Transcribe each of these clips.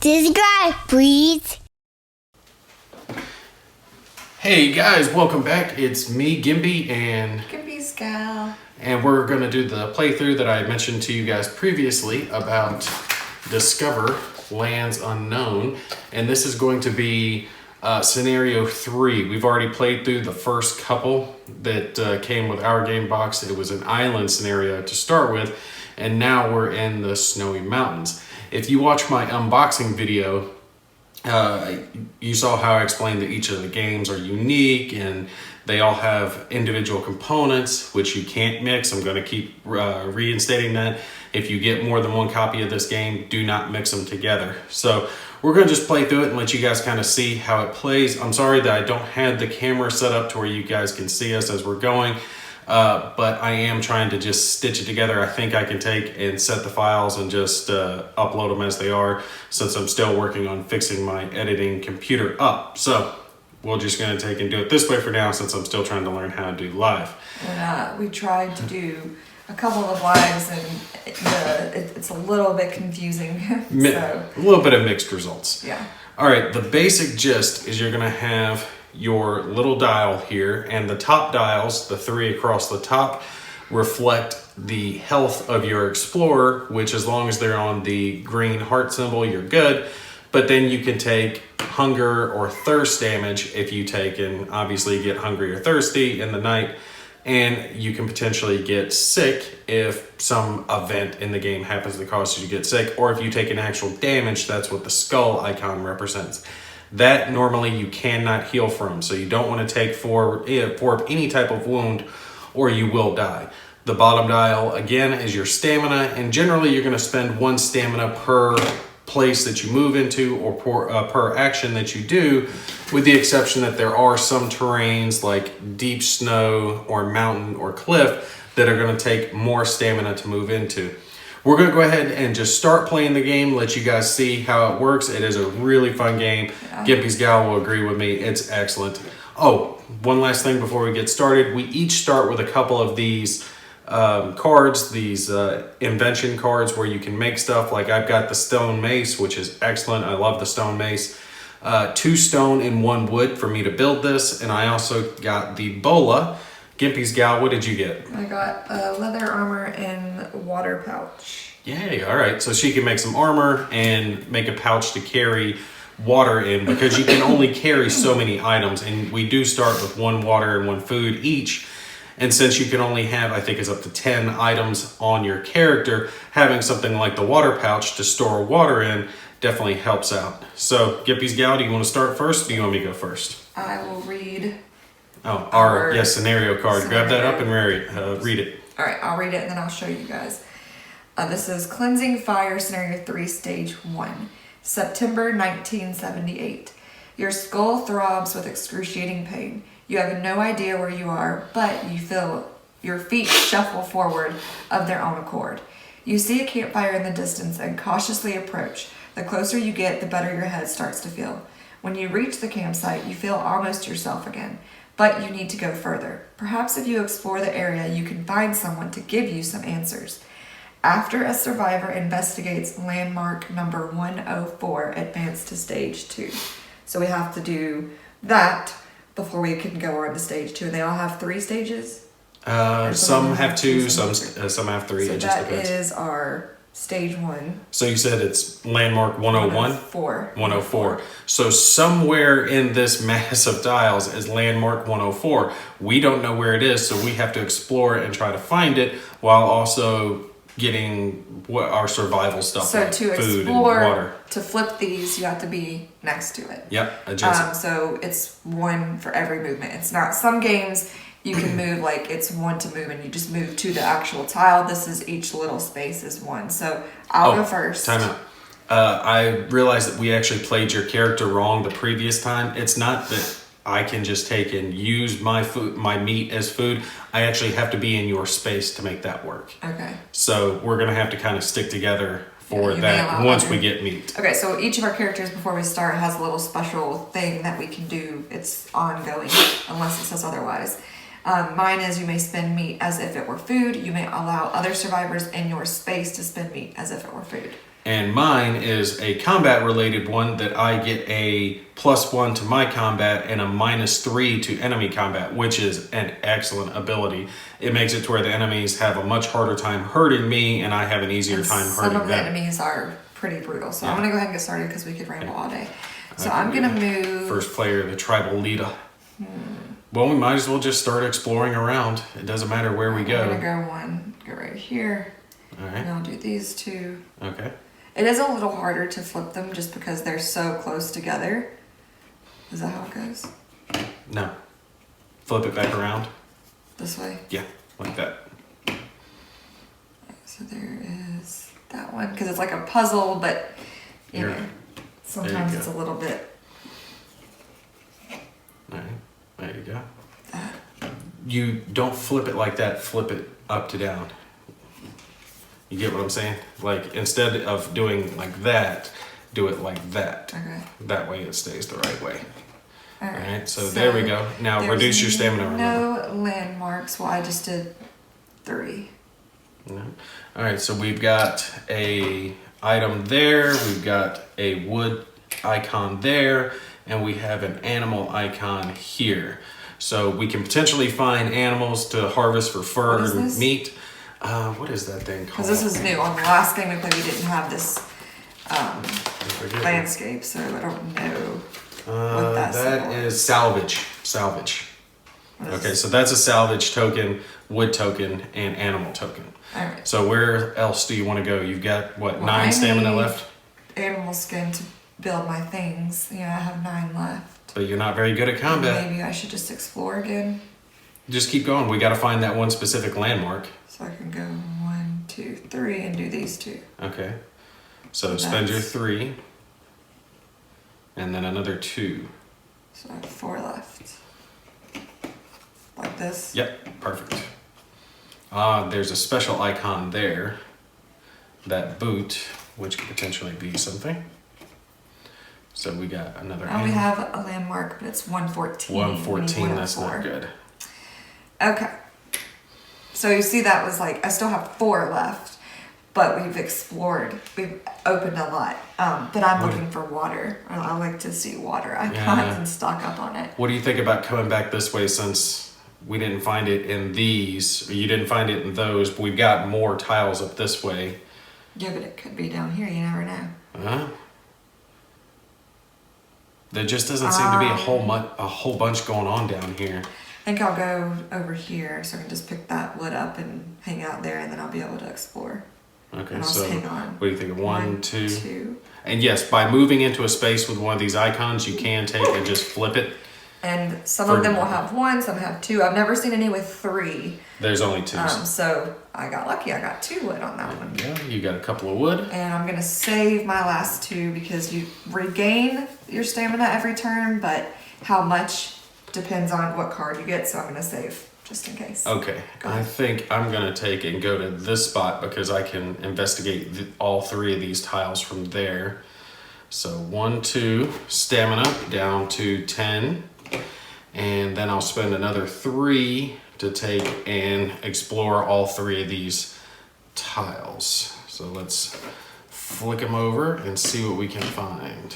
Subscribe, please. Hey guys, welcome back. It's me, Gimpy, and Gimpys Gal. And we're going to do the playthrough that I mentioned to you guys previously about Discover Lands Unknown. And this is going to be scenario 3. We've already played through the first couple that came with our game box. It was an island scenario to start with, and now we're in the snowy mountains. If you watch my unboxing video, you saw how I explained that each of the games are unique and they all have individual components which you can't mix. I'm going to keep reinstating that. If you get more than one copy of this game, do not mix them together. So we're going to just play through it and let you guys kind of see how it plays. I'm sorry that I don't have the camera set up to where you guys can see us as we're going. But I am trying to just stitch it together. I think I can take and set the files and just upload them as they are, since I'm still working on fixing my editing computer up. So we're just going to take and do it this way for now, since I'm still trying to learn how to do live. And we tried to do a couple of lives, and it's a little bit confusing. A little bit of mixed results. Yeah. All right, the basic gist is you're going to have your little dial here, and the top dials, the 3 across the top, reflect the health of your explorer, which as long as they're on the green heart symbol, you're good. But then you can take hunger or thirst damage if you take, and obviously get hungry or thirsty in the night, and you can potentially get sick if some event in the game happens to cause you to get sick, or if you take an actual damage. That's what the skull icon represents. That normally you cannot heal from, so you don't want to take four of any type of wound, or you will die. The bottom dial again is your stamina, and generally you're going to spend 1 stamina per place that you move into, or per action that you do, with the exception that there are some terrains like deep snow or mountain or cliff that are going to take more stamina to move into. We're going to go ahead and just start playing the game, let you guys see how it works. It is a really fun game. Yeah. Gimpys Gal will agree with me. It's excellent. Oh, one last thing before we get started. We each start with a couple of these cards, these invention cards where you can make stuff. Like I've got the stone mace, which is excellent. I love the stone mace. 2 stone and 1 wood for me to build this. And I also got the bola. Gimpys Gal, what did you get? I got leather armor and water pouch. Yay, all right. So she can make some armor and make a pouch to carry water in, because you can only carry so many items. And we do start with 1 water and 1 food each. And since you can only have, I think it's up to 10 items on your character, having something like the water pouch to store water in definitely helps out. So, Gimpys Gal, do you want to start first, or do you want me to go first? I will read. Oh, our scenario card. Grab that up and read it. All right, I'll read it and then I'll show you guys. This is Cleansing Fire Scenario 3, Stage 1, September 1978. Your skull throbs with excruciating pain. You have no idea where you are, but you feel your feet shuffle forward of their own accord. You see a campfire in the distance and cautiously approach. The closer you get, the better your head starts to feel. When you reach the campsite, you feel almost yourself again. But you need to go further. Perhaps if you explore the area, you can find someone to give you some answers. After a survivor investigates landmark number 104, advance to stage 2. So we have to do that before we can go on to stage 2. And they all have 3 stages? Some have 2, some have 3. So it just that depends. is our stage 1. So you said it's landmark 101? 104. So somewhere in this mass of tiles is landmark 104. We don't know where it is, so we have to explore it and try to find it, while also getting our survival stuff, so like to food explore, and water. To flip these, you have to be next to it. Yep, adjacent. So it's 1 for every movement. It's not, some games you can move like it's 1 to move and you just move to the actual tile. This is each little space is 1. So I'll go first. Time out. I realized that we actually played your character wrong the previous time. It's not that I can just take and use my food, my meat as food. I actually have to be in your space to make that work. Okay. So we're going to have to kind of stick together for that once we get meat. Okay, so each of our characters before we start has a little special thing that we can do. It's ongoing unless it says otherwise. Mine is you may spend meat as if it were food. You may allow other survivors in your space to spend meat as if it were food. And mine is a combat related one that I get a +1 to my combat and a -3 to enemy combat, which is an excellent ability. It makes it to where the enemies have a much harder time hurting me and I have an easier time hurting them. Some of the enemies are pretty brutal. So I'm going to go ahead and get started because we could ramble all day. So I'm going to move... First player, the tribal leader. Well, we might as well just start exploring around. It doesn't matter where we go. I'm going to go right here. All right. And I'll do these two. Okay. It is a little harder to flip them just because they're so close together. Is that how it goes? No. Flip it back around. This way? Yeah, like that. So there is that one. Because it's like a puzzle, but, you know, sometimes it's a little bit... All right. There you go. You don't flip it like that. Flip it up to down. You get what I'm saying? Like, instead of doing like that, do it like that. Okay. That way it stays the right way. All right, so there we go. Now reduce your stamina. No landmarks. Well, I just did 3. No. All right, so we've got a item there. We've got a wood icon there. And we have an animal icon here. So we can potentially find animals to harvest for fur and meat. What is that thing called? Because this is new. On the last game we played, we didn't have this landscape, so I don't know what that is salvage. Salvage. Okay, so that's a salvage token, wood token, and animal token. All right. So where else do you want to go? You've got, what, 9 stamina left? Animal skin to build my things. Yeah, I have 9 left. But you're not very good at combat. Maybe I should just explore again. Just keep going. We got to find that one specific landmark. So I can go 1, 2, 3 and do these 2. Okay. So spend your 3. And then another 2. So I have 4 left. Like this? Yep, perfect. There's a special icon there. That boot, which could potentially be something. So we got another. I only have a landmark, but it's 114. 114, that's not good. Okay. So you see that was like, I still have 4 left, but we've explored. We've opened a lot. But I'm looking for water. I like to see water icons and stock up on it. What do you think about coming back this way since we didn't find it in these, or you didn't find it in those, but we've got more tiles up this way? Yeah, but it could be down here. You never know. There just doesn't seem to be a whole bunch going on down here. I think I'll go over here so I can just pick that wood up and hang out there, and then I'll be able to explore. Okay, and so hang on. What do you think? 1, 2. 2. And yes, by moving into a space with one of these icons, you can take and just flip it. And some of them will have 1, some have 2. I've never seen any with 3. There's only 2. So I got lucky. I got 2 wood on that one. Yeah, you got a couple of wood. And I'm going to save my last 2 because you regain your stamina every turn, but how much depends on what card you get. So I'm going to save just in case. Okay, I think I'm going to take and go to this spot because I can investigate all 3 of these tiles from there. So 1, 2, stamina down to 10. And then I'll spend another 3 to take and explore all 3 of these tiles. So let's flick them over and see what we can find.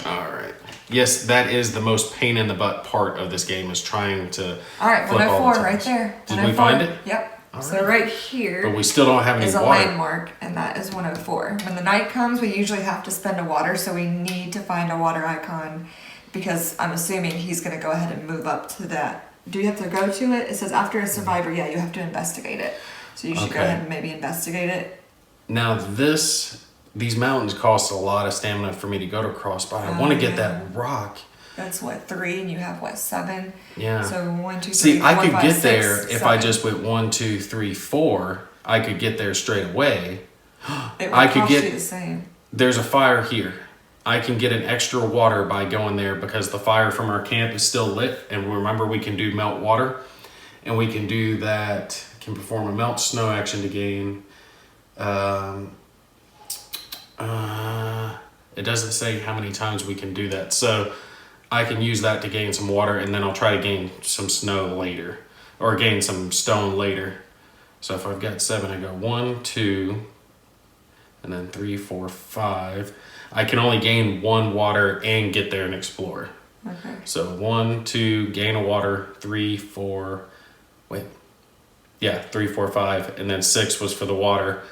All right. Yes, that is the most pain in the butt part of this game, is trying to all right, flip 104 all the right there. Did we find it? Yep. All so right here. But we still don't have any is water. a landmark, and that is 104. When the night comes, we usually have to spend a water, so we need to find a water icon, because I'm assuming he's going to go ahead and move up to that. Do you have to go to it? It says after a survivor, yeah, you have to investigate it. So you should go ahead and maybe investigate it. Now these mountains cost a lot of stamina for me to go across, but I want to get that rock. That's what, 3, and you have what, 7? Yeah. So 1, 2, 3. See, 4, I could 5, get 6, there 7. if I just went 1, 2, 3, 4. I could get there straight away. It would I could cost get you the same. There's a fire here. I can get an extra water by going there because the fire from our camp is still lit. And remember, we can do melt water, and we can do that. Can perform a melt snow action to gain. It doesn't say how many times we can do that. So I can use that to gain some water, and then I'll try to gain some snow later, or gain some stone later. So if I've got 7, I go 1, 2, and then 3, 4, 5. I can only gain 1 water and get there and explore. Okay. So 1, 2, gain a water, 3, 4, 3, 4, 5, and then 6 was for the water,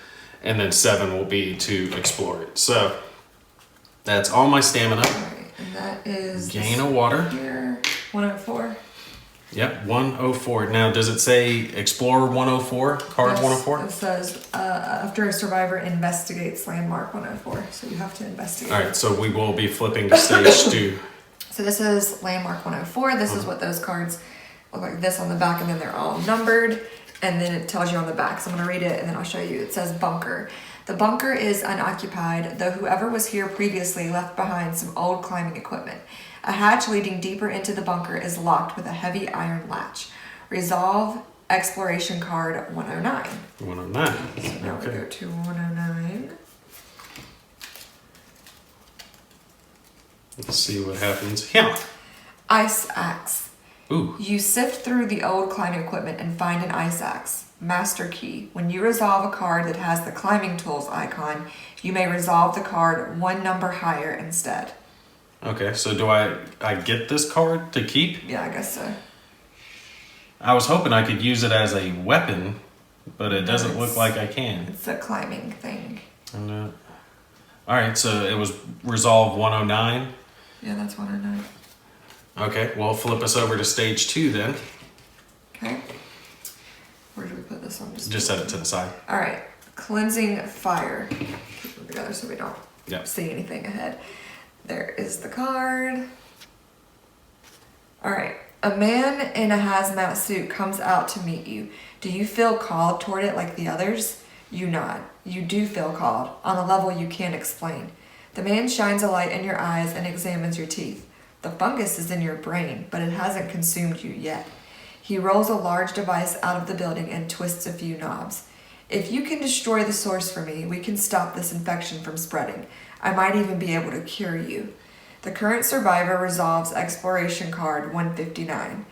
and then 7 will be to explore it. So that's all my stamina. All right, and that is Gain a water. Here, 104. Yep, 104. Now, does it say Explorer 104? Card Yes, 104? It says after a survivor investigates landmark 104, so you have to investigate. All right, so we will be flipping to stage 2. So this is landmark 104. This is what those cards look like this on the back, and then they're all numbered, and then it tells you on the back. So I'm going to read it, and then I'll show you. It says bunker. The bunker is unoccupied, though whoever was here previously left behind some old climbing equipment. A hatch leading deeper into the bunker is locked with a heavy iron latch. Resolve exploration card 109. 109. So now we go to 109. Let's see what happens. Yeah. Ice axe. Ooh. You sift through the old climbing equipment and find an ice axe. Master key. When you resolve a card that has the climbing tools icon, you may resolve the card 1 number higher instead. Okay, so do I get this card to keep? Yeah, I guess so. I was hoping I could use it as a weapon, but it doesn't look like I can. It's a climbing thing. And, all right, so it was Resolve 109. Yeah, that's 109. Okay, well, flip us over to stage 2 then. Okay. Where do we put this on? Just set it to the side. All right. Cleansing fire. Keep them together so we don't see anything ahead. There is the card. All right. A man in a hazmat suit comes out to meet you. Do you feel called toward it like the others? You nod. You do feel called, on a level you can't explain. The man shines a light in your eyes and examines your teeth. The fungus is in your brain, but it hasn't consumed you yet. He rolls a large device out of the building and twists a few knobs. If you can destroy the source for me, we can stop this infection from spreading. I might even be able to cure you. The current survivor resolves exploration card 159.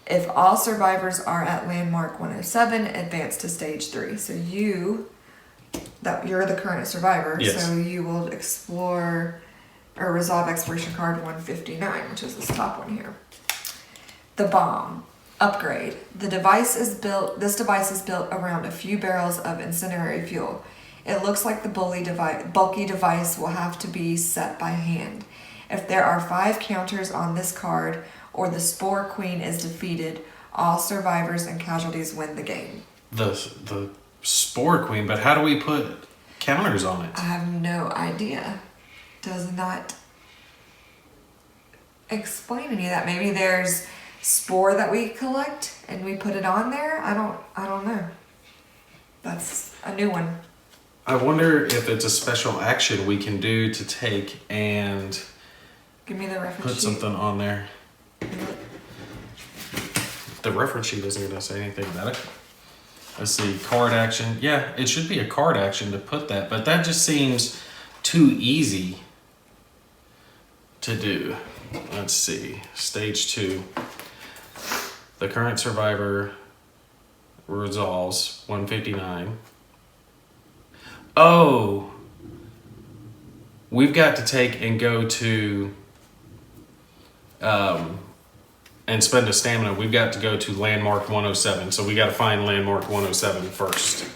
If all survivors are at landmark 107, advance to stage 3. So you're the current survivor, yes. So you will explore or resolve exploration card 159, which is this top one here. The bomb. Upgrade. This device is built around a few barrels of incendiary fuel. It looks like the bulky device will have to be set by hand. If there are 5 counters on this card or the Spore Queen is defeated, all survivors and casualties win the game. The Spore Queen, but how do we put counters on it? I have no idea. Does not explain any of that. Maybe there's spore that we collect and we put it on there. I don't know. That's a new one. I wonder if it's a special action we can do to take and Give me the reference put sheet. something on there. The reference sheet isn't going to say anything about it. Let's see, card action. Yeah, it should be a card action to put that, but that just seems too easy to do. Let's see, stage 2. The current survivor resolves 159. Oh, we've got to take and go to and spend a stamina. We've got to go to landmark 107. So we got to find landmark 107 first.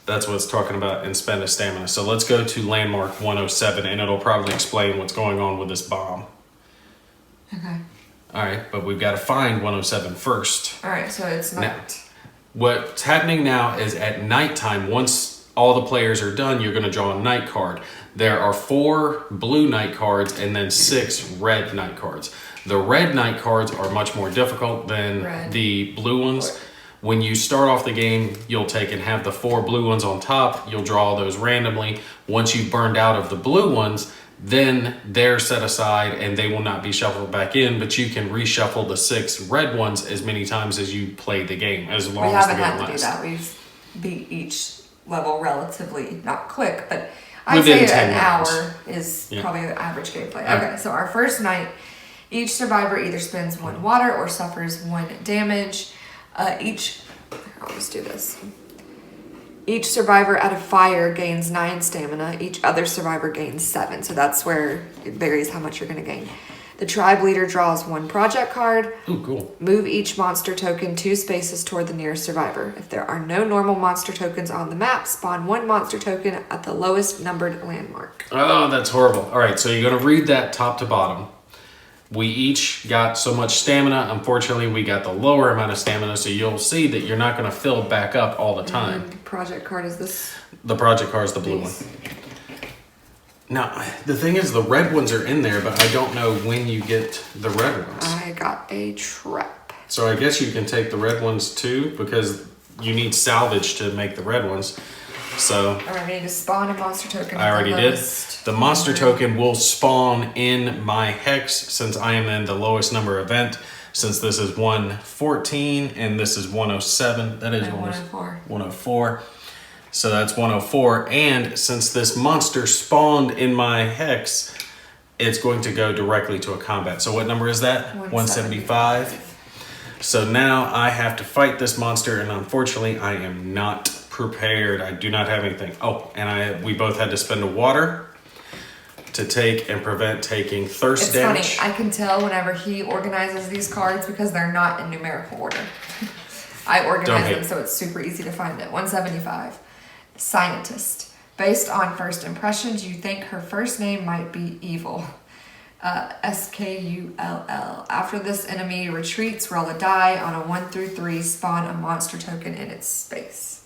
That's what it's talking about, and spend a stamina. So let's go to landmark 107 and it'll probably explain what's going on with this bomb. Okay. All right, but we've got to find 107 first. All right, so it's not. Now, what's happening now is at nighttime, once all the players are done, you're going to draw a night card. There are 4 blue night cards and then 6 red night cards. The red night cards are much more difficult than the blue ones. When you start off the game, you'll take and have the 4 blue ones on top. You'll draw those randomly. Once you've burned out of the blue ones, then they're set aside and they will not be shuffled back in, but you can reshuffle the 6 red ones as many times as you play the game, as long as the game lasts. We haven't had to do that. We've beat each level relatively, not quick, but I'd Within say 10 an rounds. hour is probably the average gameplay. Okay, so our first night, each survivor either spends 1 water or suffers 1 damage. I'll just do this. Each survivor at a fire gains 9 stamina. Each other survivor gains 7. So that's where it varies how much you're going to gain. The tribe leader draws 1 project card. Ooh, cool. Move each monster token 2 spaces toward the nearest survivor. If there are no normal monster tokens on the map, spawn 1 monster token at the lowest numbered landmark. Oh, that's horrible. All right, so you're going to read that top to bottom. We each got so much stamina. Unfortunately, we got the lower amount of stamina, so you'll see that you're not going to fill back up all the time. And project card is this? The project card is the blue one. Now, the thing is, the red ones are in there, but I don't know when you get the red ones. I got a trap. So I guess you can take the red ones too, because you need salvage to make the red ones. So All right, we need to spawn a monster token. I already did. The monster token will spawn in my hex since I am in the lowest number event. Since this is 114 and this is 107, that is 104. 104. So that's 104. And since this monster spawned in my hex, it's going to go directly to a combat. So what number is that? 175. So now I have to fight this monster, and unfortunately I am not prepared. I do not have anything. Oh, and we both had to spend a water to take and prevent taking thirst damage. It's funny, I can tell whenever he organizes these cards because they're not in numerical order. I organize them so it's super easy to find it. 175. Scientist. Based on first impressions, you think her first name might be Evil. Skull. After this enemy retreats, roll a die. On a 1 through 3, spawn a monster token in its space.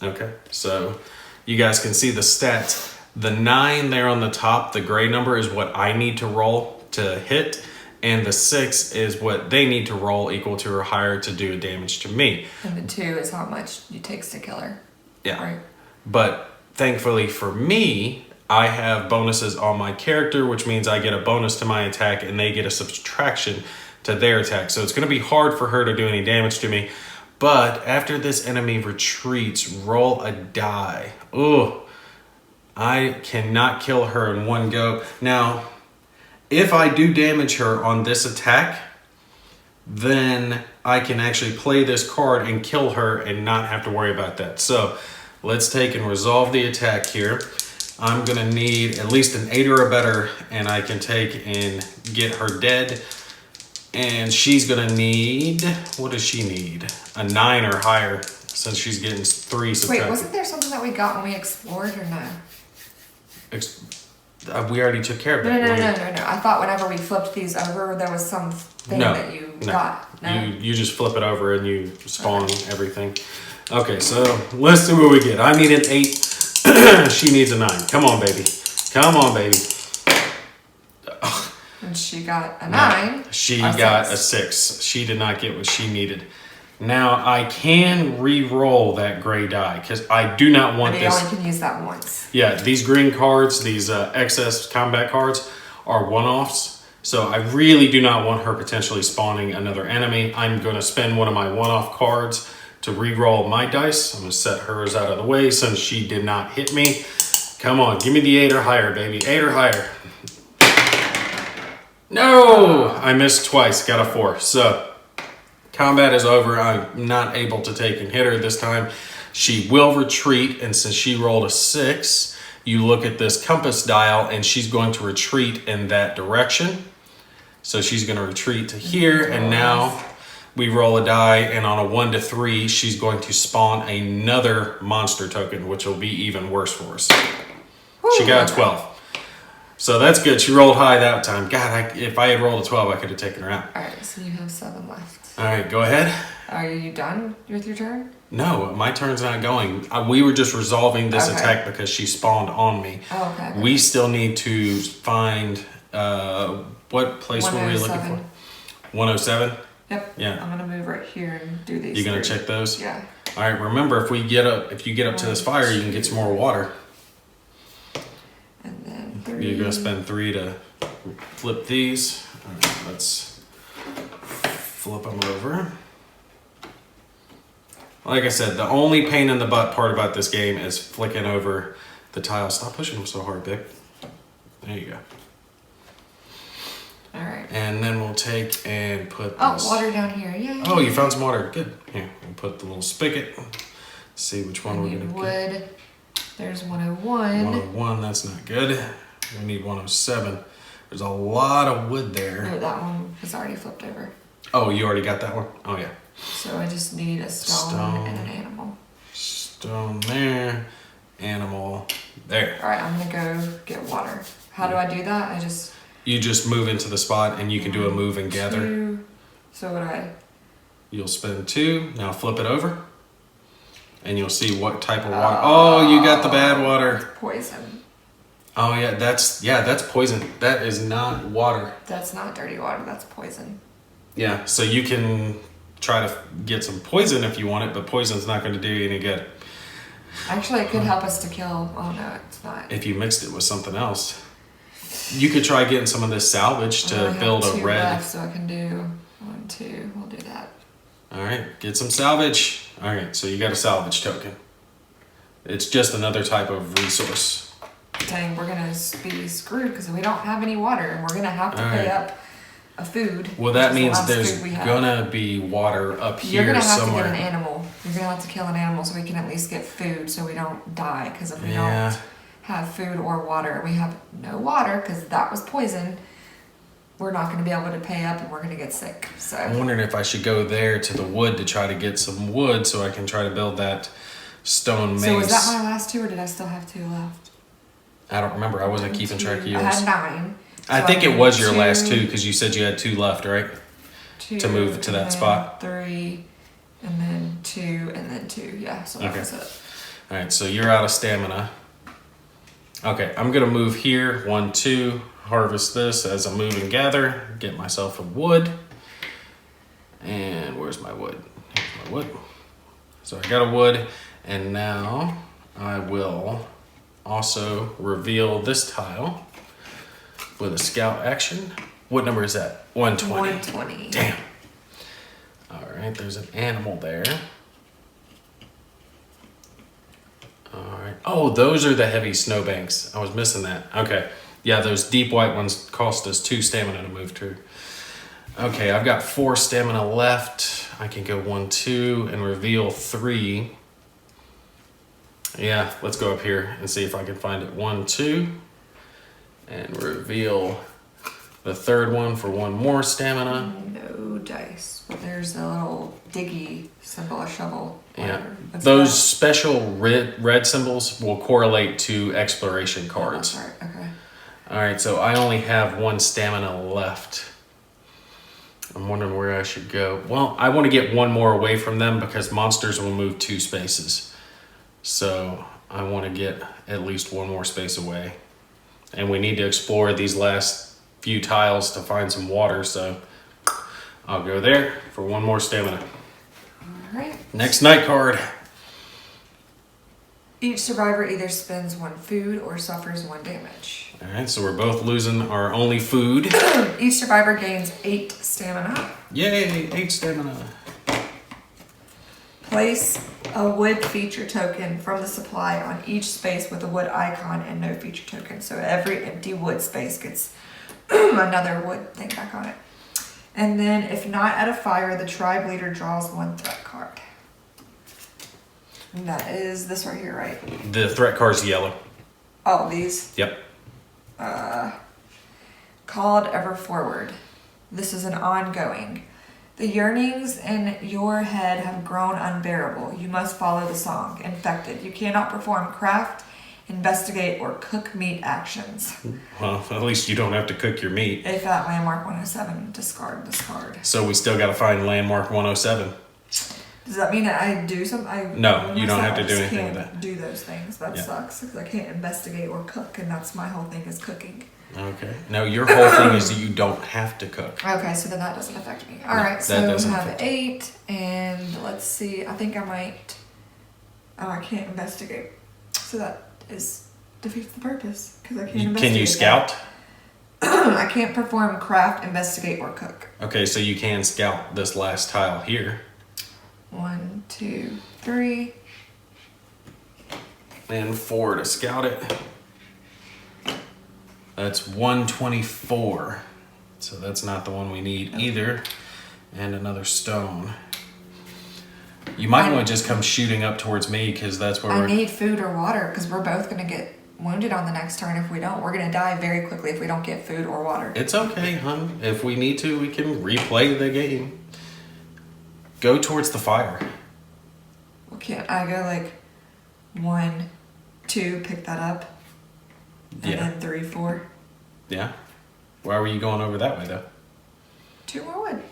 Okay, so you guys can see the stats. The 9 there on the top, the gray number, is what I need to roll to hit, and the 6 is what they need to roll equal to or higher to do damage to me. And the 2 is how much it takes to kill her. Yeah. Right. But thankfully for me, I have bonuses on my character, which means I get a bonus to my attack and they get a subtraction to their attack. So it's going to be hard for her to do any damage to me. But after this enemy retreats, roll a die. Ooh, I cannot kill her in one go. Now, if I do damage her on this attack, then I can actually play this card and kill her and not have to worry about that. So let's take and resolve the attack here. I'm gonna need at least an 8 or a better, and I can take and get her dead. And she's gonna need, what does she need? A 9 or higher, since she's getting 3 subtracted. Wait, wasn't there something that we got when we explored or no? We already took care of that. No. I thought whenever we flipped these over, there was something that you got. No? You just flip it over and you spawn everything. Okay, so let's see what we get. I need an 8. She needs a 9. Come on, baby. Come on, baby. And she got a 9. She got a 6. She did not get what she needed. Now, I can re-roll that gray die because I do not want this. You only can use that once. Yeah, these green cards, these excess combat cards, are one-offs. So I really do not want her potentially spawning another enemy. I'm going to spend one of my one-off cards to re-roll my dice. I'm going to set hers out of the way since she did not hit me. Come on, give me the 8 or higher, baby. 8 or higher. No! I missed twice. Got a 4. So combat is over. I'm not able to take and hit her this time. She will retreat, and since she rolled a 6, you look at this compass dial, and she's going to retreat in that direction. So she's going to retreat to here, and now we roll a die, and on a 1 to 3, she's going to spawn another monster token, which will be even worse for us. She got a 12. So that's good. She rolled high that time. God, if I had rolled a 12, I could have taken her out. All right, so you have 7 left. All right, go ahead. Are you done with your turn? No, my turn's not going. We were just resolving this attack because she spawned on me. Oh, okay. We still need to find, what place were we looking for? 107? Yep. Yeah. I'm going to move right here and do these. You going to check those? Yeah. All right, remember, if you get up to this fire, you can get some more water. And then 3. You're going to spend 3 to flip these. All right, let's flip them over. Like I said, the only pain in the butt part about this game is flicking over the tiles. Stop pushing them so hard, babe. There you go. All right. And then we'll take and put this. Water down here. Yay. Oh, you found some water. Good. Here, we'll put the little spigot see which one I we're need gonna wood. get. There's 101. 101, that's not good. We need 107. There's a lot of wood there. No, that one was already flipped over. Oh, you already got that one? Oh, yeah. So I just need a stone and an animal. Stone there. Animal there. All right, I'm gonna go get water. How do I do that? You just move into the spot and you can do a move and gather. 2. So what You'll spend 2. Now flip it over. And you'll see what type of water. Oh, you got the bad water. Poison. Oh yeah, that's poison. That is not water. That's not dirty water, that's poison. Yeah, so you can try to get some poison if you want it, but poison's not going to do you any good. Actually, it could help us to kill. Oh no, it's not. If you mixed it with something else. You could try getting some of this salvage to build a red. Left, so I can do 1, 2. We'll do that. All right, get some salvage. All right, so you got a salvage token. It's just another type of resource. Dang, we're gonna be screwed because we don't have any water, and we're gonna have to pay up a food. Well, that means the there's gonna be water up here You're gonna have somewhere. to get an animal. You're gonna have to kill an animal so we can at least get food, so we don't die. Because if we don't have food or water, we have no water because that was poison. We're not gonna be able to pay up, and we're gonna get sick. So I'm wondering if I should go there to the wood to try to get some wood so I can try to build that stone maze. So was that my last 2, or did I still have 2 left? I don't remember. I wasn't keeping track of yours. I had 9. I think it was your last 2 because you said you had 2 left, right? 2 to move to that spot. 3, and then 2, and then 2. Yeah, so that was it. All right, so you're out of stamina. Okay, I'm gonna move here. 1, 2. Harvest this as I move and gather. Get myself a wood. And where's my wood? Here's my wood. So I got a wood, and now I will also reveal this tile with a scout action. What number is that? 120. 120. Damn. All right, there's an animal there. All right. Oh, those are the heavy snowbanks. I was missing that. Okay. Yeah, those deep white ones cost us 2 stamina to move through. Okay, I've got 4 stamina left. I can go 1, 2, and reveal 3. Yeah, let's go up here and see if I can find it. 1, 2, and reveal the third one for 1 more stamina. No dice, but there's a little diggy symbol, a shovel. Yeah, those special red symbols will correlate to exploration cards. Oh, that's right. Okay. All right, so I only have 1 stamina left. I'm wondering where I should go. Well, I want to get 1 more away from them because monsters will move 2 spaces. So I want to get at least 1 more space away. And we need to explore these last few tiles to find some water, so I'll go there for 1 more stamina. All right. Next night card. Each survivor either spends 1 food or suffers 1 damage. All right, so we're both losing our only food. Each survivor gains 8 stamina. Yay, 8 stamina. Place a wood feature token from the supply on each space with a wood icon and no feature token. So every empty wood space gets another wood thing back on it. And then if not at a fire, the tribe leader draws 1 threat card. And that is this right here, right? The threat card's yellow. Oh, these? Yep. Called Ever Forward. This is an ongoing. The yearnings in your head have grown unbearable. You must follow the song. Infected. You cannot perform craft, investigate, or cook meat actions. Well, at least you don't have to cook your meat. If at landmark 107, discard this card. So we still got to find landmark 107. Does that mean that I do something? No, you don't have to do anything with that. Do those things. That sucks because I can't investigate or cook, and that's my whole thing is cooking. Okay. No, your whole thing is that you don't have to cook. Okay, so then that doesn't affect me. All right, so we have 8, and let's see. I think I might. Oh, I can't investigate. So that defeats the purpose because I can't investigate. Can you scout? I can't perform craft, investigate, or cook. Okay, so you can scout this last tile here. 1, 2, 3. And 4 to scout it. That's 124. So that's not the one we need either. And another stone. You might want to just come shooting up towards me because that's where I need food or water because we're both going to get wounded on the next turn if we don't. We're going to die very quickly if we don't get food or water. It's okay, hon. If we need to, we can replay the game. Go towards the fire. Well, can't I go like 1, 2, pick that up? And then 3, 4? Yeah. Why were you going over that way, though? 2 more wood.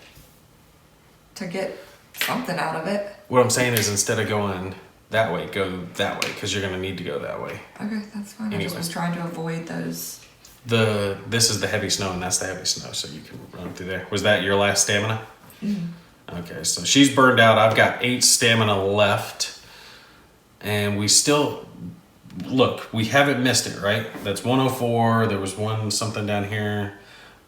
To get something out of it. What I'm saying is instead of going that way, go that way, because you're going to need to go that way. Okay, that's fine. I just was trying to avoid those. This is the heavy snow, and that's the heavy snow, so you can run through there. Was that your last stamina? Okay, so she's burned out. I've got 8 stamina left. And we still... Look, we haven't missed it, right? That's 104. There was something down here.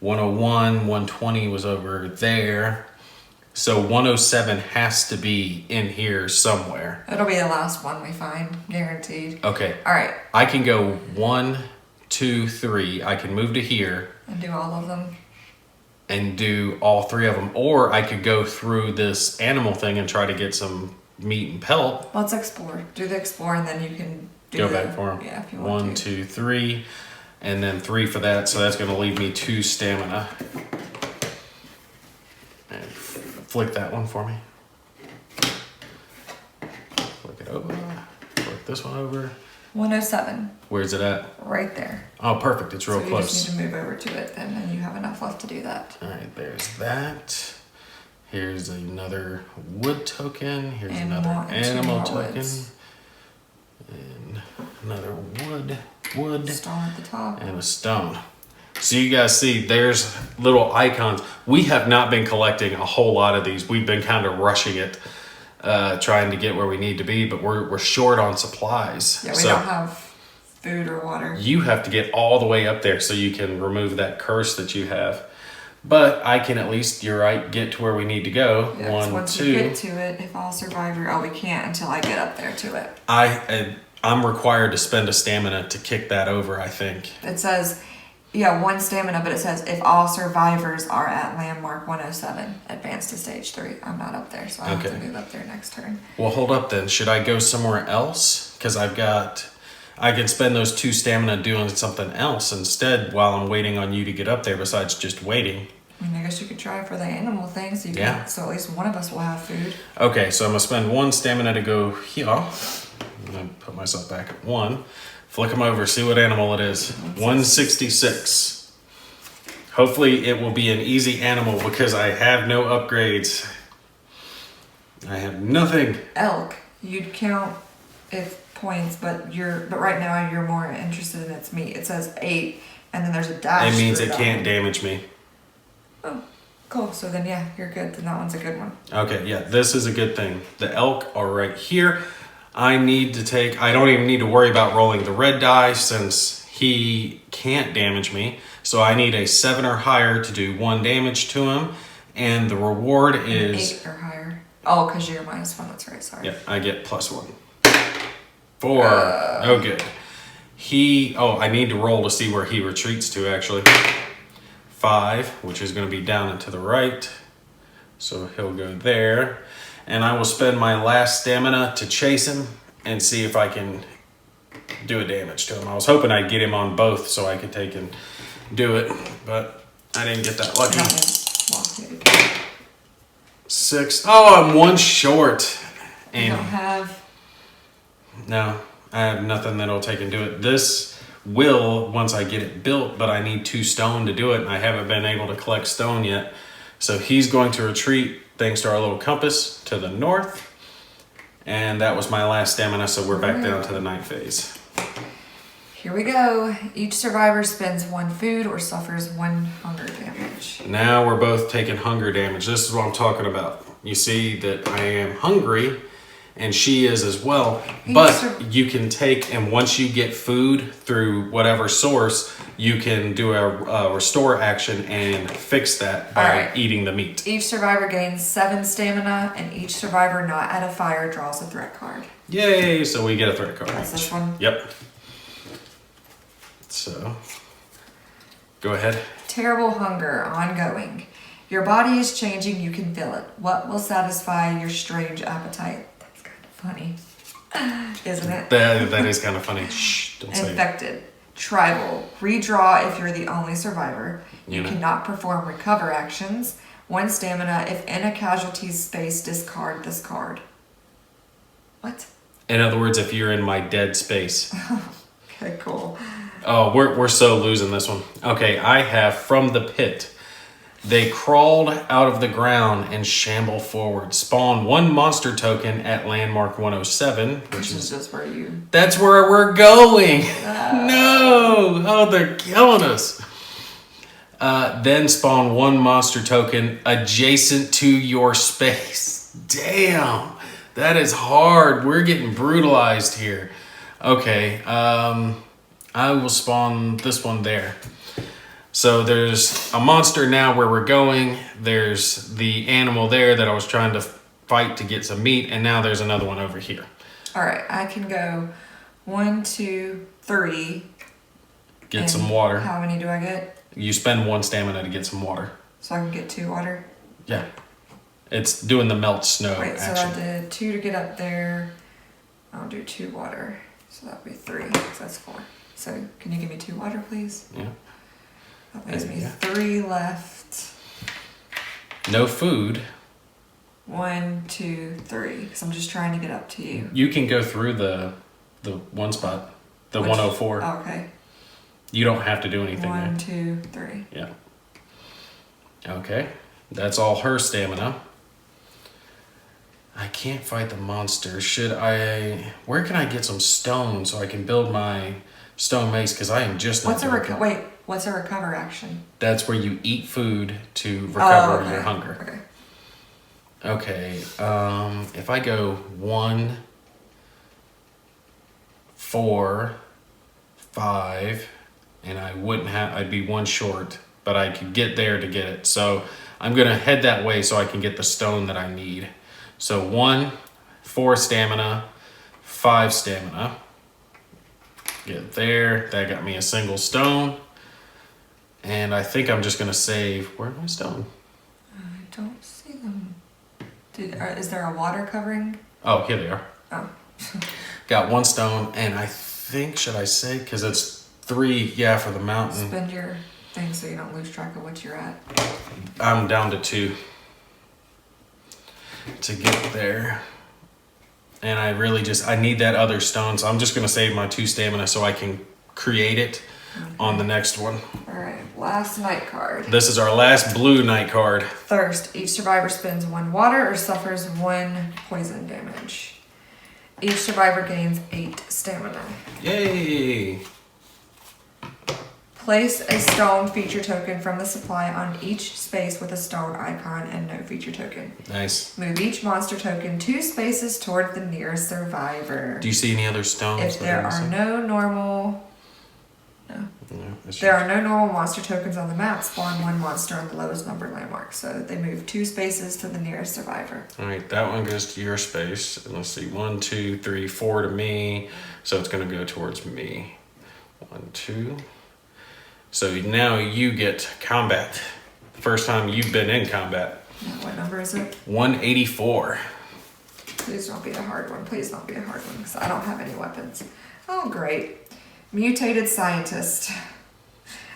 101, 120 was over there. So 107 has to be in here somewhere. It'll be the last one we find, guaranteed. Okay. All right. I can go 1, 2, 3. I can move to here. And do all of them. And do all 3 of them. Or I could go through this animal thing and try to get some meat and pelt. Let's explore. Do the explore and then you can go back for them. Yeah, if you want 1, 2, 3. And then 3 for that. So that's going to leave me 2 stamina. And flick that one for me. Flick it over. Flick this one over. 107. Where's it at? Right there. Oh, perfect. It's real so close. So you just need to move over to it, and then you have enough left to do that. All right, there's that. Here's another wood token. Here's and another animal token. Woods. And another wood. Stone at the top. And a stone. So you guys see, there's little icons. We have not been collecting a whole lot of these. We've been kind of rushing it, trying to get where we need to be, but we're short on supplies. Yeah, we don't have food or water. You have to get all the way up there so you can remove that curse that you have. But I can at least, you're right, get to where we need to go. Yeah, 1, once 2. you get to it, if all survivor, we can't until I get up there to it. I'm required to spend a stamina to kick that over, I think. It says, yeah, 1 stamina, but it says if all survivors are at landmark 107, advance to stage 3. I'm not up there, so I have to move up there next turn. Well, hold up then. Should I go somewhere else? Because I can spend those 2 stamina doing something else instead while I'm waiting on you to get up there besides just waiting. I mean, I guess you could try for the animal thing so so at least one of us will have food. Okay, so I'm going to spend 1 stamina to go here. I'm going to put myself back at 1. Flick them over, see what animal it is. 166. Hopefully it will be an easy animal because I have no upgrades. I have nothing. Elk, you'd count if points, but right now you're more interested in its meat. It says 8, and then there's a dash. It means it can't damage me. Oh, cool. So then, yeah, you're good. Then that one's a good one. Okay, yeah, this is a good thing. The elk are right here. I don't even need to worry about rolling the red die since he can't damage me. So I need a 7 or higher to do 1 damage to him. And the reward is 8 or higher. Oh, because you're -1. That's right. Sorry. Yep, I get +1. 4. No good. I need to roll to see where he retreats to actually. 5, which is going to be down and to the right. So he'll go there. And I will spend my last stamina to chase him and see if I can do a damage to him. I was hoping I'd get him on both so I could take and do it, but I didn't get that lucky. 6. Oh, I'm 1 short. And you don't have... No, I have nothing that'll take and do it. This will, once I get it built, but I need 2 stone to do it, and I haven't been able to collect stone yet. So he's going to retreat, thanks to our little compass, to the north. And that was my last stamina, so we're back down to the night phase. Here we go. Each survivor spends 1 food or suffers 1 hunger damage. Now we're both taking hunger damage. This is what I'm talking about. You see that I am hungry, and she is as well. But you can take, and once you get food through whatever source, you can do a restore action and fix that by eating the meat. Each survivor gains 7 stamina, and each survivor not at a fire draws a threat card. Yay, so we get a threat card. That's this one? Yep. So, go ahead. Terrible hunger, ongoing. Your body is changing, you can feel it. What will satisfy your strange appetite? That's kind of funny, isn't it? That is kind of funny. Shh, don't say it. Infected. Tribal. Redraw if you're the only survivor. You know. cannot perform recover actions. 1 stamina. If in a casualty's space, discard this card. What? In other words, if you're in my dead space. Okay, cool. Oh, we're so losing this one. Okay, I have from the pit. They crawled out of the ground and shamble forward. Spawn 1 monster token at landmark 107, which is just where you. That's where we're going. No. Oh, they're killing us. Then spawn 1 monster token adjacent to your space. Damn. That is hard. We're getting brutalized here. Okay. I will spawn this one there. So there's a monster now where we're going. There's the animal there that I was trying to fight to get some meat. And now there's another one over here. All right. I can go 1, 2, 3. Get some water. How many do I get? You spend 1 stamina to get some water. So I can get 2 water? Yeah. It's doing the melt snow Wait, so action. I did 2 to get up there. I'll do 2 water. So that'll be 3. So that's 4. So can you give me 2 water, please? Yeah. That leaves me Yeah. 3 left. No food. 1, 2, 3. Because I'm just trying to get up to you. You can go through the one spot. The Which- 104. Oh, okay. You don't have to do anything 1, there. 2, 3. Yeah. Okay. That's all her stamina. I can't fight the monster. Where can I get some stone so I can build my stone mace? Because I am just not doing What's a recover action? That's where you eat food to recover okay. your hunger. Okay. Okay. If I go 1, 4, 5, and I'd be 1 short, but I could get there to get it. So I'm gonna head that way so I can get the stone that I need. So 1, 4 stamina, 5 stamina. Get there. That got me a single stone. And I think I'm just gonna save. Where's my stone? I don't see them. Is there a water covering? Oh, here they are. Oh. Got 1 stone, and I think, should I say, because it's 3, yeah, for the mountain. Spend your thing so you don't lose track of what you're at. I'm down to 2 to get there. And I need that other stone, so I'm just gonna save my 2 stamina so I can create it on the next one. Alright, last night card. This is our last blue night card. Thirst. Each survivor spends 1 water or suffers 1 poison damage. Each survivor gains 8 stamina. Yay! Place a stone feature token from the supply on each space with a stone icon and no feature token. Nice. Move each monster token 2 spaces toward the nearest survivor. Do you see any other stones? If there are no normal... No. No, There are no normal monster tokens on the map. Spawn 1 monster on the lowest numbered landmark. So they move 2 spaces to the nearest survivor. Alright, that one goes to your space. And let's see, 1, 2, 3, 4 to me. So it's gonna go towards me. 1, 2. So now you get combat. First time you've been in combat. Now, what number is it? 184. Please don't be a hard one. Please don't be a hard one because I don't have any weapons. Oh, great. Mutated scientist.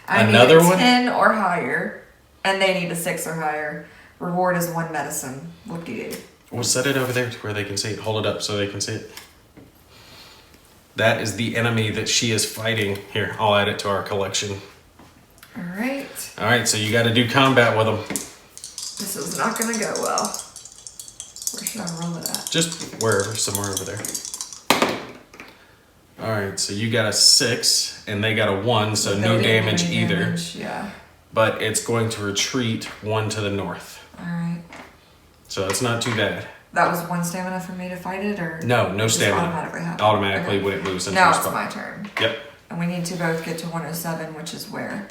I Another need a one? 10 or higher, and they need a 6 or higher. Reward is 1 medicine. Whoop-de-doo. We'll set it over there to where they can see it. Hold it up so they can see it. That is the enemy that she is fighting. Here, I'll add it to our collection. All right. Alright, so you gotta do combat with them. This is not going to go well. Where should I roll it at? Just wherever, somewhere over there. Alright, so you got a 6, and they got a 1, so They no didn't do damage any either. damage, yeah. But it's going to retreat 1 to the north. All right. So it's not too bad. That was 1 stamina for me to fight it, or No, no just stamina. automatically happen? Automatically Okay. when it moves into Now the it's spot. my turn, Yep. and we need to both get to 107, which is where.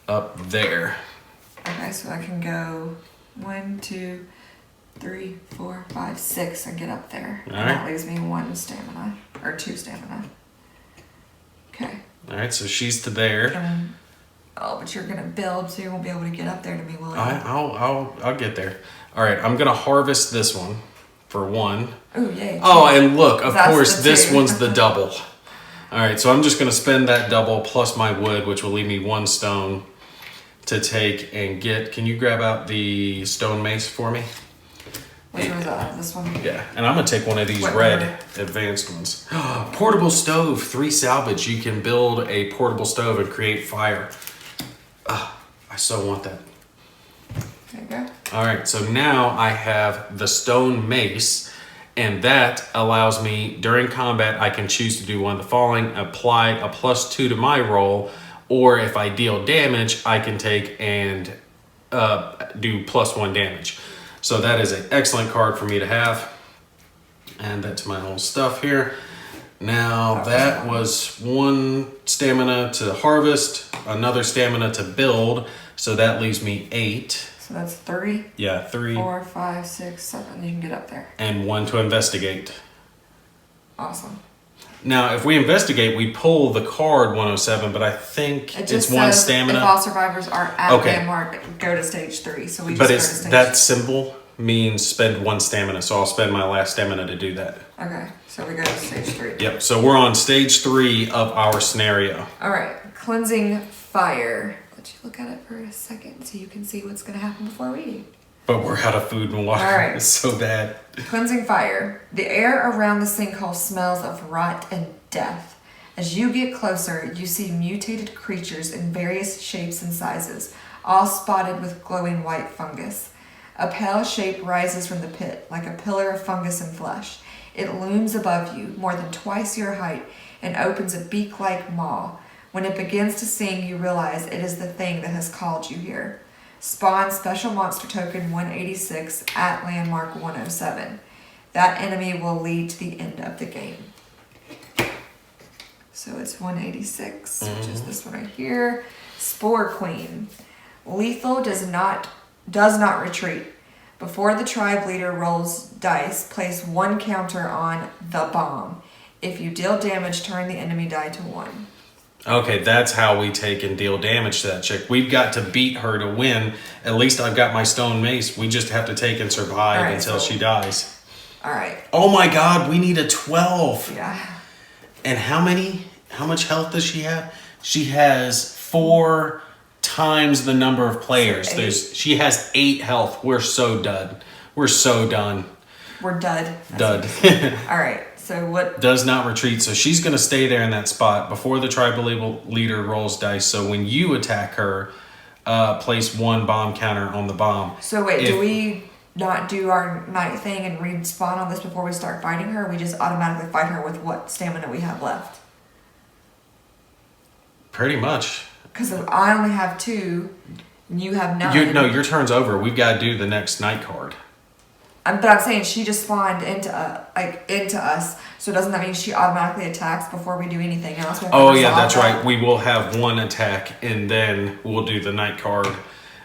Up there. Okay, so I can go 1, 2, 3, 4, 5, 6, and get up there. All And that right. leaves me 1 stamina or 2 stamina. Okay. Alright, so she's to there. Oh, but you're gonna build, so you won't be able to get up there to me, will you? I'll get there. All right, I'm gonna harvest this one for 1. Oh, yay. Oh, and look, of That's course, the this 2. one's the double. All right, so I'm just gonna spend that double plus my wood, which will leave me 1 stone to take and get. Can you grab out the stone mace for me? Which one's that? This one? Yeah, and I'm gonna take one of these red advanced ones. Portable stove, 3 salvage. You can build a portable stove and create fire. I so want that. There you go. All right, so now I have the stone mace, and that allows me, during combat, I can choose to do one of the following: apply a +2 to my roll, or if I deal damage, I can take and do +1 damage. So that is an excellent card for me to have. Add that to my old stuff here. Now that was 1 stamina to harvest, another stamina to build, so that leaves me 8. So that's 3. Yeah, 3. 4, 5, 6, 7. You can get up there. And 1 to investigate. Awesome. Now, if we investigate, we pull the card 107, but I think It it's just 1 says stamina. if all survivors are at Okay. landmark, go to stage 3. So we just But go to it's stage that symbol means spend 1 stamina, so I'll spend my last stamina to do that. Okay, so we go to stage 3. Yep, so we're on stage 3 of our scenario. All right, cleansing fire. Let you look at it for a second so you can see what's going to happen before we eat. But we're out of food and water. All right. It's so bad. Cleansing fire. The air around the sinkhole smells of rot and death. As you get closer, you see mutated creatures in various shapes and sizes, all spotted with glowing white fungus. A pale shape rises from the pit, like a pillar of fungus and flesh. It looms above you, more than twice your height, and opens a beak-like maw. When it begins to sing, you realize it is the thing that has called you here. Spawn special monster token 186 at landmark 107. That enemy will lead to the end of the game. So it's 186, which is this one right here. Spore Queen. Lethal does not retreat. Before the tribe leader rolls dice, place 1 counter on the bomb. If you deal damage, turn the enemy die to 1. Okay, that's how we take and deal damage to that chick. We've got to beat her to win. At least I've got my stone mace. We just have to take and survive until she dies. All right. Oh my God, we need a 12. Yeah. And how much health does she have? She has 4 times the number of players. So 8. She has 8 health. We're so done. We're so done. We're dud. Dud. All right. So what? Does not retreat. So she's going to stay there in that spot before the tribal leader rolls dice. So when you attack her, place 1 bomb counter on the bomb. So wait, do we not do our night thing and respawn on this before we start fighting her? Or we just automatically fight her with what stamina we have left? Pretty much. Because I only have 2, and you have 9. No, your turn's over. We've got to do the next night card. But I'm saying she just spawned into us, so doesn't that mean she automatically attacks before we do anything else? Oh yeah, that's right. We will have 1 attack, and then we'll do the night card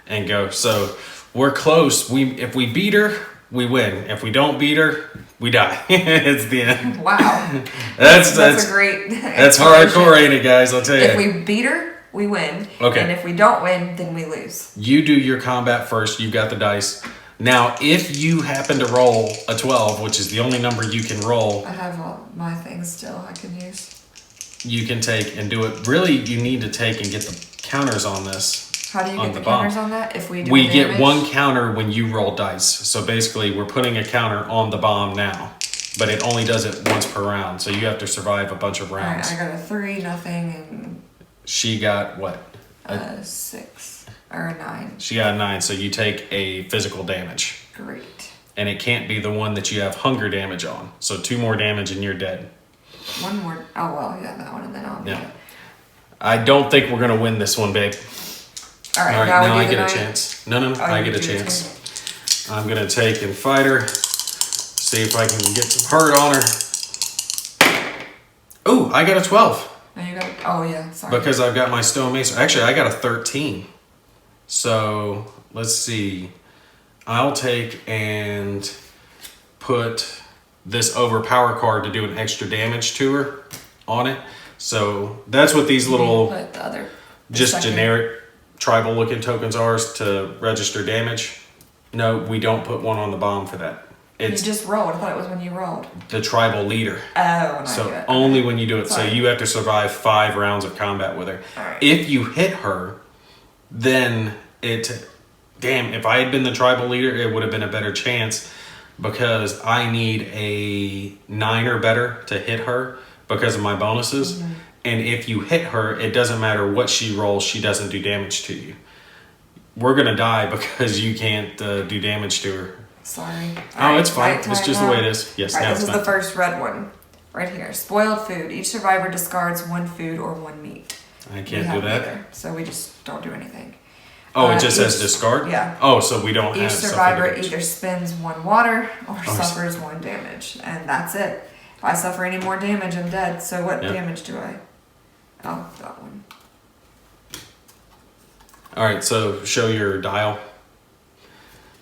and go. So we're close. If we beat her, we win. If we don't beat her, we die. It's the end. Wow. that's a great. That's hardcore, ain't it, guys? I'll tell you. If we beat her, we win. Okay. And if we don't win, then we lose. You do your combat first. You've got the dice. Now, if you happen to roll a 12, which is the only number you can roll, I have all my things still I can use. you can take and do it. Really, you need to take and get the counters on this. How do you get the bomb. counters on that? If we do We damage? get 1 counter when you roll dice. So basically, we're putting a counter on the bomb now, but it only does it once per round. So you have to survive a bunch of rounds. Alright, I got a 3, nothing, and She got what? a 6 or a 9. She got a 9. So you take a physical damage. Great. And it can't be the one that you have hunger damage on. So 2 more damage and you're dead. 1 more. Oh well, yeah, that one, and then I'll. Yeah. I don't think we're gonna win this one, babe. All right, now we I do get the a night. chance. No, Oh, I you get a do the chance. I'm gonna take and fight her. See if I can get some hurt on her. Oh, I got a 12 No, you got. Oh yeah, sorry. because I've got my stone mace. Actually, I got a 13. So let's see. I'll take and put this overpower card to do an extra damage to her on it. So that's what these little Put the other. just second. generic tribal looking tokens are to register damage. No, we don't put one on the bomb for that. It's you just rolled. I thought it was when you rolled. the tribal leader. Oh, when I do So it. only when you do it. Sorry. So you have to survive 5 rounds of combat with her. All right. If you hit her, then damn, if I had been the tribal leader, it would have been a better chance because I need a 9 or better to hit her because of my bonuses. Mm-hmm. And if you hit her, it doesn't matter what she rolls, she doesn't do damage to you. We're going to die because you can't do damage to her. Sorry. Oh, it's fine. It's just the way it is. Yes, All right, now this it's is fine. the first red one. Right here. Spoiled food. Each survivor discards 1 food or 1 meat. I We can't have do that. neither, so we just don't do anything. Oh, it just says each- discard? Yeah. Oh, so we don't have Each stuff survivor for damage. either spends 1 water or Oh, suffers 1 damage. And that's it. If I suffer any more damage, I'm dead. So what Yeah. damage do I? Oh, that one. All right, so show your dial.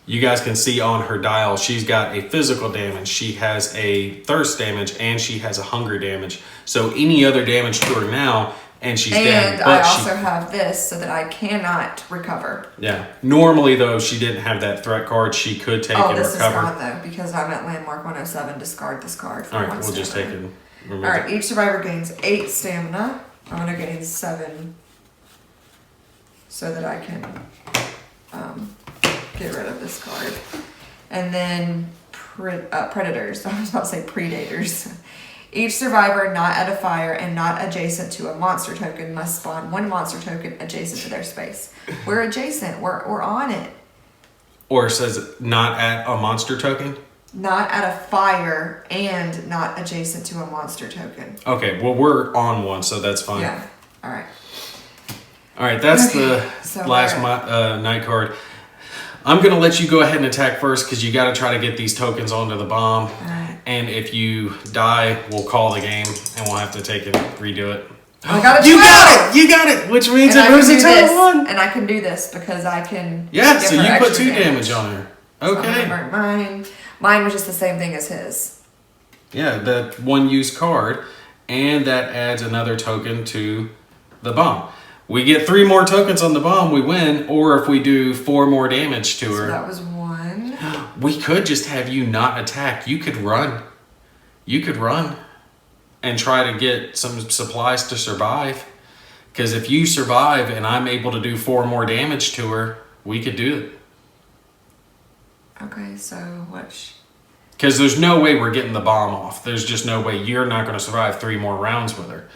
You guys can see on her dial, she's got a physical damage, she has a thirst damage, and she has a hunger damage. So any other damage to her now, and she's dead. And I also have this so that I cannot recover. Yeah. Normally, though, if she didn't have that threat card, she could take Oh, and this recover. is gone though because I'm at landmark 107. Discard this card. For All right, 1 we'll just take stamina. and remove All right, it. each survivor gains 8 stamina. I'm gonna gain 7 so that I can get rid of this card. And then predators. I was about to say predators. Each survivor not at a fire and not adjacent to a monster token must spawn 1 monster token adjacent to their space. We're adjacent. We're on it. Or it says not at a monster token. Not at a fire and not adjacent to a monster token. Okay, well, we're on one, so that's fine. Yeah. All right. All right, that's Okay, the so last we're night card. I'm going to let you go ahead and attack first because you got to try to get these tokens onto the bomb. Alright. And if you die, we'll call the game and we'll have to take and redo it. I got a 12! You got it! You got it! Which means And it moves it to this, 1. and I can do this because I can. Yeah, give so her you put extra 2 damage on her. So I'm gonna Okay. burn mine. Mine was just the same thing as his. Yeah, that 1 used card, and that adds another token to the bomb. We get 3 more tokens on the bomb, we win, or if we do 4 more damage to So her. that was 1. We could just have you not attack. You could run. You could run and try to get some supplies to survive. Because if you survive and I'm able to do 4 more damage to her, we could do it. Okay, so what? Because there's no way we're getting the bomb off. There's just no way you're not going to survive 3 more rounds with her.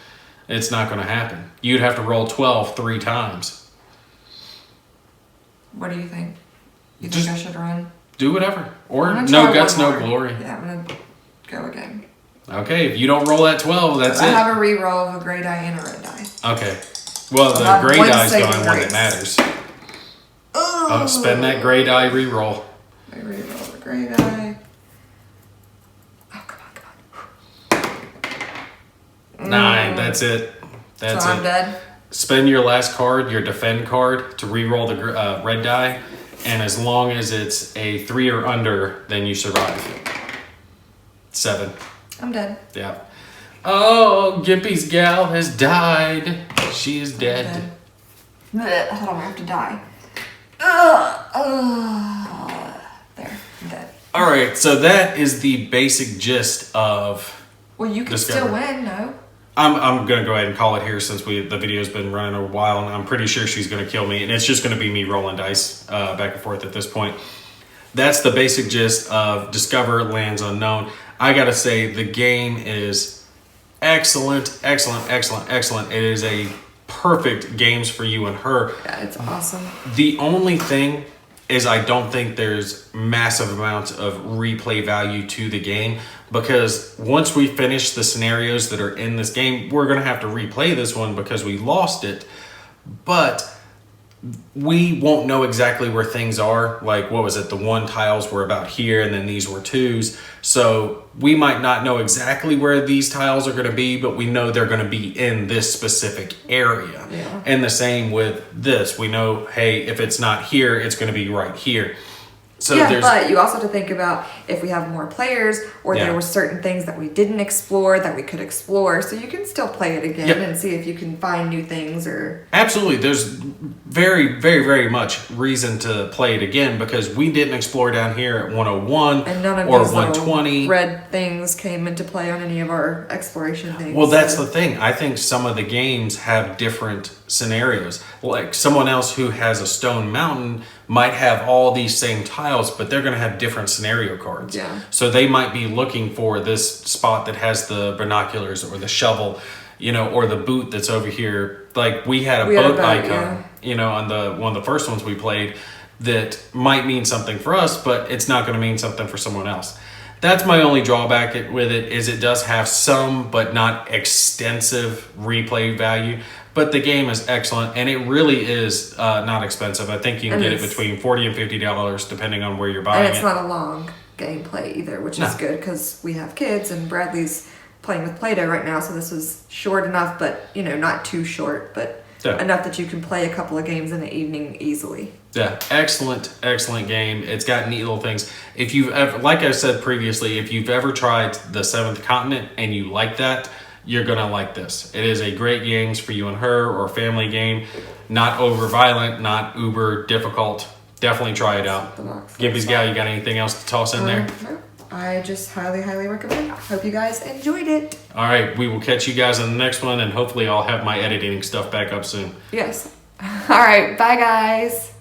It's not going to happen. You'd have to roll 12 3 times. What do you think? You Just- think I should run? Do whatever. Or I'm gonna no try guts, one no more. glory. Yeah, I'm gonna go again. Okay, if you don't roll that 12, that's I it. have a reroll of a gray die and a red die. Okay. Well, I'll the have gray one die's saving going one grace. that matters. Oh, spend that gray die reroll. I reroll a gray die. Oh, come on. 9, that's it. That's so I'm it. dead? Spend your last card, your defend card, to reroll the red die, and as long as it's a 3 or under, then you survive. 7. I'm dead. Yeah. Oh, Gimpys Gal has died. She is dead. Blech, I don't have to die. There, I'm dead. All right, so that is the basic gist of. Well, you can Discover. still win, no? I'm gonna go ahead and call it here since the video's been running a while, and I'm pretty sure she's gonna kill me, and it's just gonna be me rolling dice back and forth at this point. That's the basic gist of Discover Lands Unknown. I gotta say the game is excellent, excellent, excellent, excellent. It is a perfect games for you and her. Yeah, it's awesome. The only thing is I don't think there's massive amounts of replay value to the game, because once we finish the scenarios that are in this game, we're going to have to replay this one because we lost it. But we won't know exactly where things are. Like, what was it? The 1 tiles were about here, and then these were 2s. So we might not know exactly where these tiles are going to be, but we know they're going to be in this specific area. Yeah. And the same with this. We know, hey, if it's not here, it's going to be right here. So yeah, but you also have to think about if we have more players or there were certain things that we didn't explore that we could explore. So you can still play it again and see if you can find new things or... Absolutely. There's very, very, very much reason to play it again because we didn't explore down here at 101 and none of or these 120. Red things came into play on any of our exploration things. Well, that's the thing. I think some of the games have different scenarios. Like someone else who has a stone mountain might have all these same tiles, but they're going to have different scenario cards. Yeah. So they might be looking for this spot that has the binoculars or the shovel, or the boot that's over here. Like we had a boat icon, on one of the first ones we played that might mean something for us, but it's not going to mean something for someone else. That's my only drawback with it is it does have some, but not extensive replay value. But the game is excellent, and it really is not expensive. I think you can get it between $40 and $50, depending on where you're buying it. And it's not a long gameplay either, which is good because we have kids, and Bradley's playing with Play-Doh right now, so this was short enough, but not too short, but enough that you can play a couple of games in the evening easily. Yeah, excellent game. It's got neat little things. If you've ever, like I said previously, if you've ever tried the Seventh Continent and you like that, you're gonna like this. It is a great game for you and her or a family game. Not over violent, not uber difficult. Definitely try it out. Gimpys Gal, you got anything else to toss in there? No. I just highly, highly recommend. Hope you guys enjoyed it. All right, we will catch you guys on the next one, and hopefully I'll have my editing stuff back up soon. Yes. All right, bye guys.